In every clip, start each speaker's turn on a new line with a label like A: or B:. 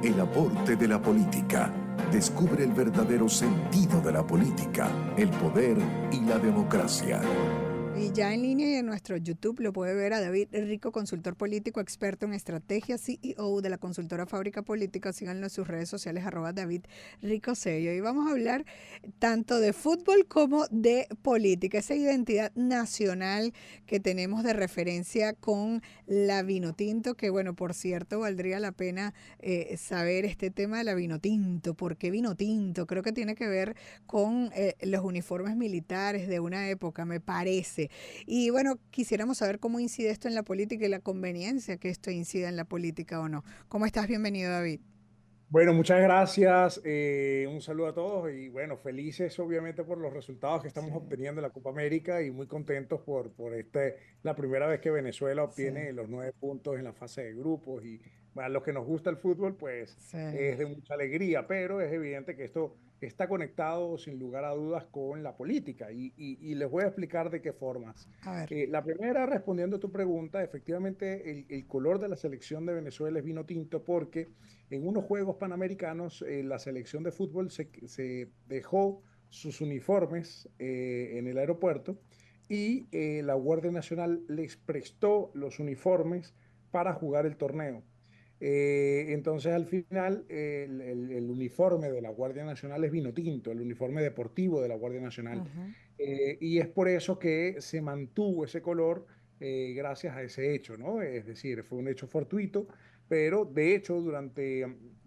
A: El aporte de la política. Descubre el verdadero sentido de la política, el poder y la democracia.
B: Y ya en línea y en nuestro YouTube lo puede ver a David Rico, consultor político, experto en estrategia, CEO de la consultora Fábrica Política. Síganlo en sus redes sociales, @David Rico Sello. Y vamos a hablar tanto de fútbol como de política, esa identidad nacional que tenemos de referencia con la Vinotinto, que bueno, por cierto, valdría la pena saber este tema de la Vinotinto. ¿Por qué Vinotinto? Creo que tiene que ver con los uniformes militares de una época, me parece. Y bueno, quisiéramos saber cómo incide esto en la política y la conveniencia que esto incida en la política o no. ¿Cómo estás? Bienvenido, David.
C: Bueno, muchas gracias. Un saludo a todos y bueno, felices obviamente por los resultados que estamos
B: Sí,
C: obteniendo en la Copa América y muy contentos la primera vez que Venezuela
B: sí,
C: obtiene los 9 puntos en la fase de grupos y bueno, a los que nos gusta el fútbol, pues
B: sí.
C: es de mucha alegría, pero es evidente que esto está conectado sin lugar a dudas con la política y les voy a explicar de qué formas.
B: A ver.
C: La primera, respondiendo a tu pregunta, efectivamente el color de la selección de Venezuela es vino tinto porque en unos Juegos Panamericanos, la selección de fútbol se dejó sus uniformes en el aeropuerto y la Guardia Nacional les prestó los uniformes para jugar el torneo. Entonces, al final, el uniforme de la Guardia Nacional es vino tinto, el uniforme deportivo de la Guardia Nacional.
B: Ujú.
C: Y es por eso que se mantuvo ese color gracias a ese hecho, ¿no? Es decir, fue un hecho fortuito, pero de hecho,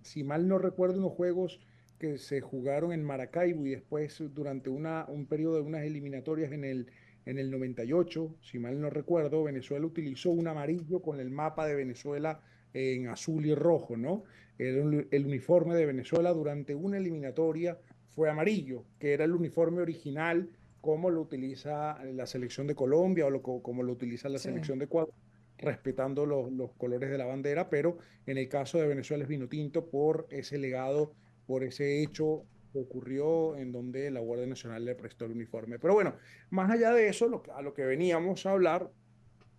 C: si mal no recuerdo, unos juegos que se jugaron en Maracaibo y después durante un periodo de unas eliminatorias en el 98, si mal no recuerdo, Venezuela utilizó un amarillo con el mapa de Venezuela en azul y rojo, ¿no? El uniforme de Venezuela durante una eliminatoria fue amarillo, que era el uniforme original como lo utiliza la selección de Colombia como lo utiliza la
B: Sí.
C: selección de Ecuador, respetando los colores de la bandera, pero en el caso de Venezuela es vino tinto por ese legado, por ese hecho que ocurrió en donde la Guardia Nacional le prestó el uniforme. Pero bueno, más allá de eso, a lo que veníamos a hablar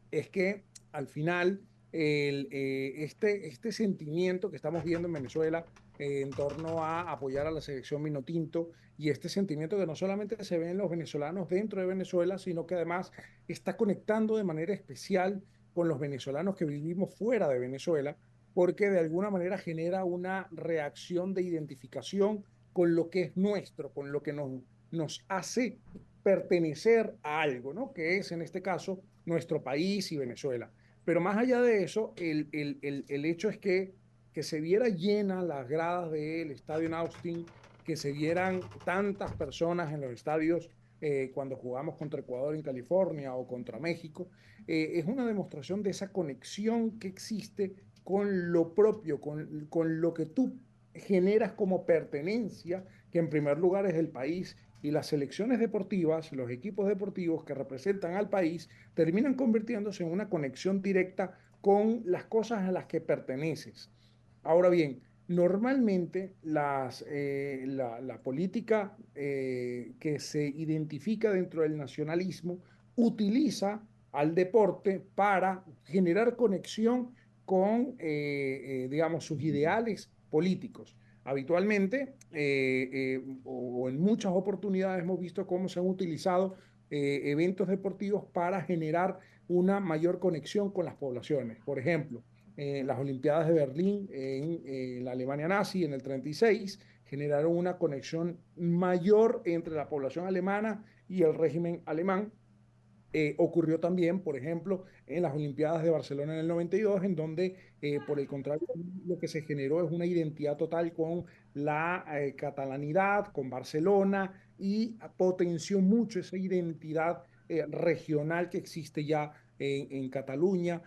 C: es que al final este sentimiento que estamos viendo en Venezuela en torno a apoyar a la selección Vinotinto y este sentimiento que no solamente se ve en los venezolanos dentro de Venezuela, sino que además está conectando de manera especial con los venezolanos que vivimos fuera de Venezuela, porque de alguna manera genera una reacción de identificación con lo que es nuestro, con lo que nos hace pertenecer a algo, ¿no? Que es en este caso nuestro país y Venezuela. Pero más allá de eso, el hecho es que se viera llena las gradas del estadio en Austin, que se vieran tantas personas en los estadios cuando jugamos contra Ecuador en California o contra México, es una demostración de esa conexión que existe con lo propio, con lo que tú generas como pertenencia, que en primer lugar es el país y las selecciones deportivas, los equipos deportivos que representan al país, terminan convirtiéndose en una conexión directa con las cosas a las que perteneces. Ahora bien, normalmente la política que se identifica dentro del nacionalismo utiliza al deporte para generar conexión con, digamos, sus ideales políticos. Habitualmente, o en muchas oportunidades hemos visto cómo se han utilizado eventos deportivos para generar una mayor conexión con las poblaciones. Por ejemplo, las Olimpiadas de Berlín en la Alemania nazi en el 36 generaron una conexión mayor entre la población alemana y el régimen alemán. Ocurrió también, por ejemplo, en las Olimpiadas de Barcelona en el 92, en donde, por el contrario, lo que se generó es una identidad total con la catalanidad, con Barcelona, y potenció mucho esa identidad regional que existe ya en Cataluña.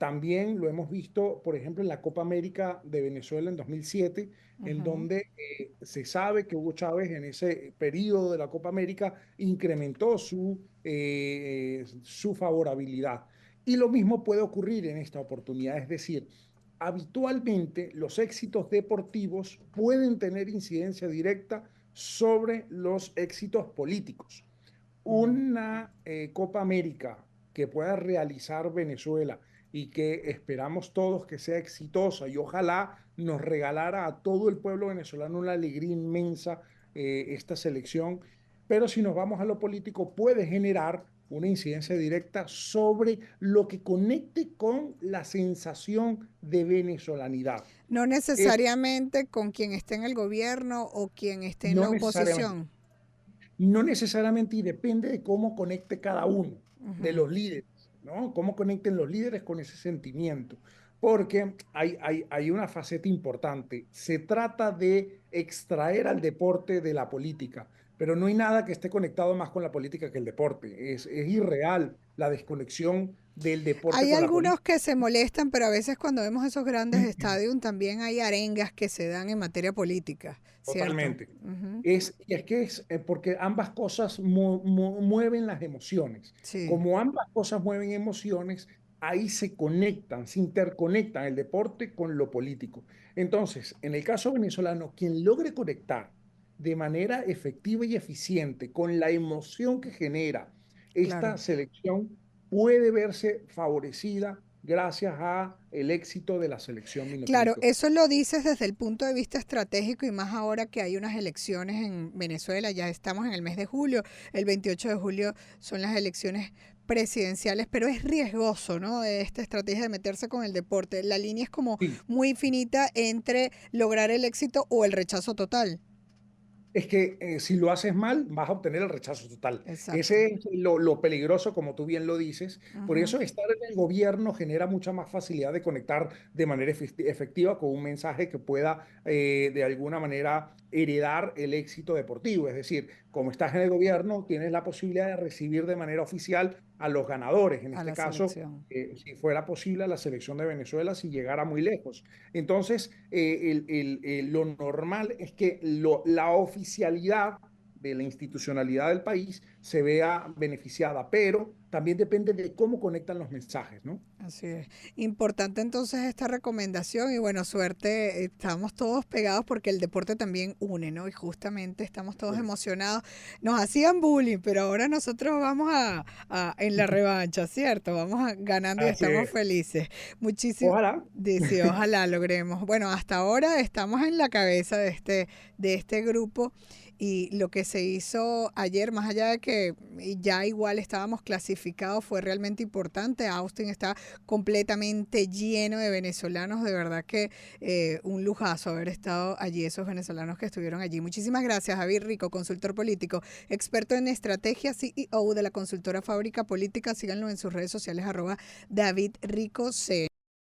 C: También lo hemos visto, por ejemplo, en la Copa América de Venezuela en 2007, en
B: Ujú.
C: donde se sabe que Hugo Chávez en ese periodo de la Copa América incrementó su favorabilidad. Y lo mismo puede ocurrir en esta oportunidad, es decir, habitualmente los éxitos deportivos pueden tener incidencia directa sobre los éxitos políticos.
B: Mm.
C: Una Copa América que pueda realizar Venezuela y que esperamos todos que sea exitosa y ojalá nos regalara a todo el pueblo venezolano una alegría inmensa esta selección. Pero si nos vamos a lo político, puede generar una incidencia directa sobre lo que conecte con la sensación de venezolanidad.
B: No
C: Es
B: necesariamente con quien esté en el gobierno o quien esté en
C: no
B: la
C: necesariamente,
B: oposición.
C: no necesariamente y depende de cómo conecte cada uno de
B: Ujú.
C: los líderes, ¿no? Cómo conecten los líderes con ese sentimiento. Porque hay una faceta importante. Se trata de extraer al deporte de la política, pero no hay nada que esté conectado más con la política que el deporte. Es irreal la desconexión del deporte
B: Hay
C: con la
B: algunos
C: política.
B: que se molestan, pero a veces cuando vemos esos grandes estadios también hay arengas que se dan en materia política, ¿cierto?
C: Totalmente.
B: Ujú.
C: Y es que porque ambas cosas mueven las emociones.
B: Sí,
C: Como ambas cosas mueven emociones, ahí se conectan, se interconectan el deporte con lo político. Entonces, en el caso venezolano, quien logre conectar de manera efectiva y eficiente con la emoción que genera esta
B: claro.
C: selección puede verse favorecida gracias a el éxito de la selección
B: Claro,
C: Minotinto.
B: eso lo dices desde el punto de vista estratégico y más ahora que hay unas elecciones en Venezuela, ya estamos en el mes de julio, el 28 de julio son las elecciones presidenciales, pero es riesgoso, ¿no? Esta estrategia de meterse con el deporte. La línea es como
C: Sí.
B: muy finita entre lograr el éxito o el rechazo total.
C: Es que si lo haces mal, vas a obtener el rechazo total.
B: Exacto.
C: Ese es lo peligroso, como tú bien lo dices. Por
B: Ujú.
C: eso estar en el gobierno genera mucha más facilidad de conectar de manera efectiva con un mensaje que pueda de alguna manera heredar el éxito deportivo. Es decir, como estás en el gobierno, tienes la posibilidad de recibir de manera oficial a los ganadores. En
B: A
C: este
B: la
C: caso,
B: selección.
C: si fuera posible, a la selección de Venezuela si llegara muy lejos. Entonces, lo normal es que la oficialidad de la institucionalidad del país se vea beneficiada, pero también depende de cómo conectan los mensajes, ¿no?
B: Así es. Importante entonces esta recomendación y bueno, suerte, estamos todos pegados porque el deporte también une, ¿no? Y justamente estamos todos
C: Pues,
B: emocionados. Nos hacían bullying, pero ahora nosotros vamos en la revancha, ¿cierto? Ganando y
C: así
B: estamos
C: es.
B: felices. Muchísimo.
C: Ojalá.
B: Dice, ojalá logremos. Bueno, hasta ahora estamos en la cabeza de este grupo y lo que se hizo ayer, más allá de que ya igual estábamos clasificados, fue realmente importante. Austin está completamente lleno de venezolanos, de verdad que un lujazo haber estado allí, esos venezolanos que estuvieron allí. Muchísimas gracias, Javier Rico, consultor político, experto en estrategia, CEO de la consultora Fábrica Política. Síganlo en sus redes sociales, @David Rico C.